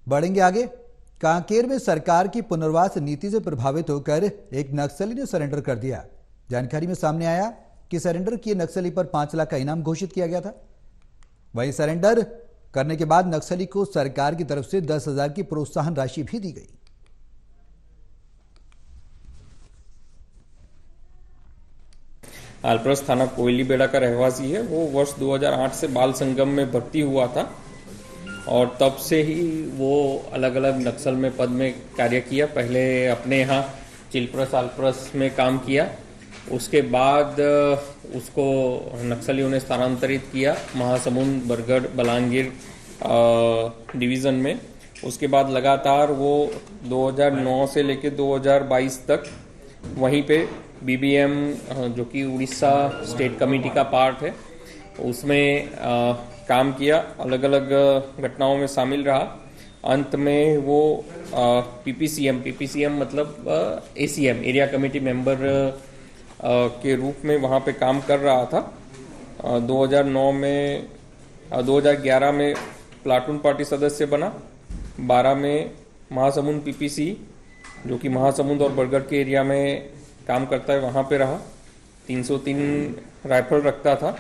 बढ़ेंगे आगे। कांकेर में सरकार की पुनर्वास नीति से प्रभावित होकर एक नक्सली ने सरेंडर कर दिया। जानकारी में सामने आया कि सरेंडर किए नक्सली पर 5 लाख का इनाम घोषित किया गया था। वहीं सरेंडर करने के बाद नक्सली को सरकार की तरफ से 10,000 की प्रोत्साहन राशि भी दी गई। आलप्रस थाना कोयली बेड़ा का रहवासी है। वो वर्ष 2008 से बाल संगम में भर्ती हुआ था और तब से ही वो अलग अलग नक्सल में पद में कार्य किया। पहले अपने यहाँ चिलप्रस आलप्रस में काम किया, उसके बाद उसको नक्सलियों ने स्थानांतरित किया महासमुंद, बरगढ़, बलांगीर डिवीज़न में। उसके बाद लगातार वो 2009 से लेकर 2022 तक वहीं पे बीबीएम जो कि उड़ीसा स्टेट कमेटी का पार्ट है उसमें काम किया, अलग अलग घटनाओं में शामिल रहा। अंत में वो पीपीसीएम मतलब एसीएम एरिया कमेटी मेंबर के रूप में वहाँ पे काम कर रहा था। 2011 में प्लाटून पार्टी सदस्य बना। 12 में महासमुंद पीपीसी जो कि महासमुंद और बरगढ़ के एरिया में काम करता है वहाँ पे रहा। 303 राइफल रखता था।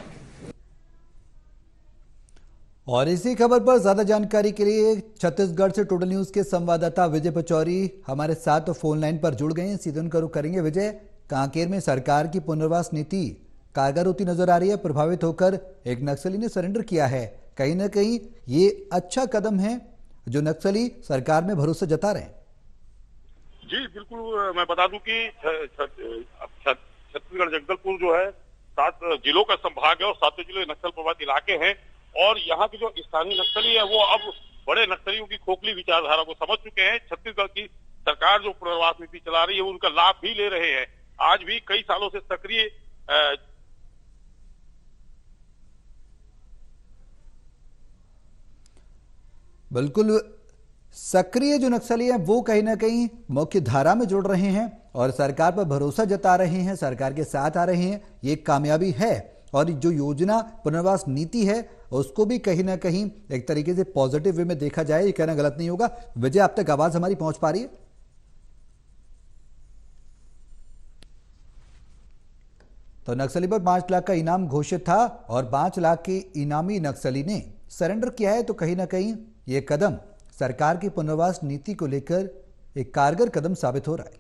और इसी खबर पर ज्यादा जानकारी के लिए छत्तीसगढ़ से टोटल न्यूज के संवाददाता विजय पचौरी हमारे साथ फोन लाइन पर जुड़ गए हैं। सीधे उनका रुख करेंगे। विजय, कांकेर में सरकार की पुनर्वास नीति कारगर होती नजर आ रही है। प्रभावित होकर एक नक्सली ने सरेंडर किया है। कहीं ना कहीं ये अच्छा कदम है जो नक्सली सरकार में भरोसा जता रहे हैं। जी बिल्कुल, मैं बता दूं कि छत्तीसगढ़ जगदलपुर जो है 7 जिलों का संभाग है और 7 जिले नक्सल प्रभावित इलाके हैं और यहाँ के जो स्थानीय नक्सली है वो अब बड़े नक्सलियों की खोखली विचारधारा को समझ चुके हैं। छत्तीसगढ़ की सरकार जो पुनर्वास नीति चला रही है उनका लाभ भी ले रहे हैं। आज भी कई सालों से सक्रिय बिल्कुल सक्रिय जो नक्सली हैं वो कहीं ना कहीं मुख्य धारा में जुड़ रहे हैं और सरकार पर भरोसा जता रहे हैं, सरकार के साथ आ रहे हैं। ये कामयाबी है और जो योजना पुनर्वास नीति है उसको भी कहीं ना कहीं एक तरीके से पॉजिटिव वे में देखा जाए, ये कहना गलत नहीं होगा। विजय, अब तक आवाज हमारी पहुंच पा रही है? तो नक्सली पर 5 लाख का इनाम घोषित था और 5 लाख के इनामी नक्सली ने सरेंडर किया है। तो कहीं ना कहीं ये कदम सरकार की पुनर्वास नीति को लेकर एक कारगर कदम साबित हो रहा है।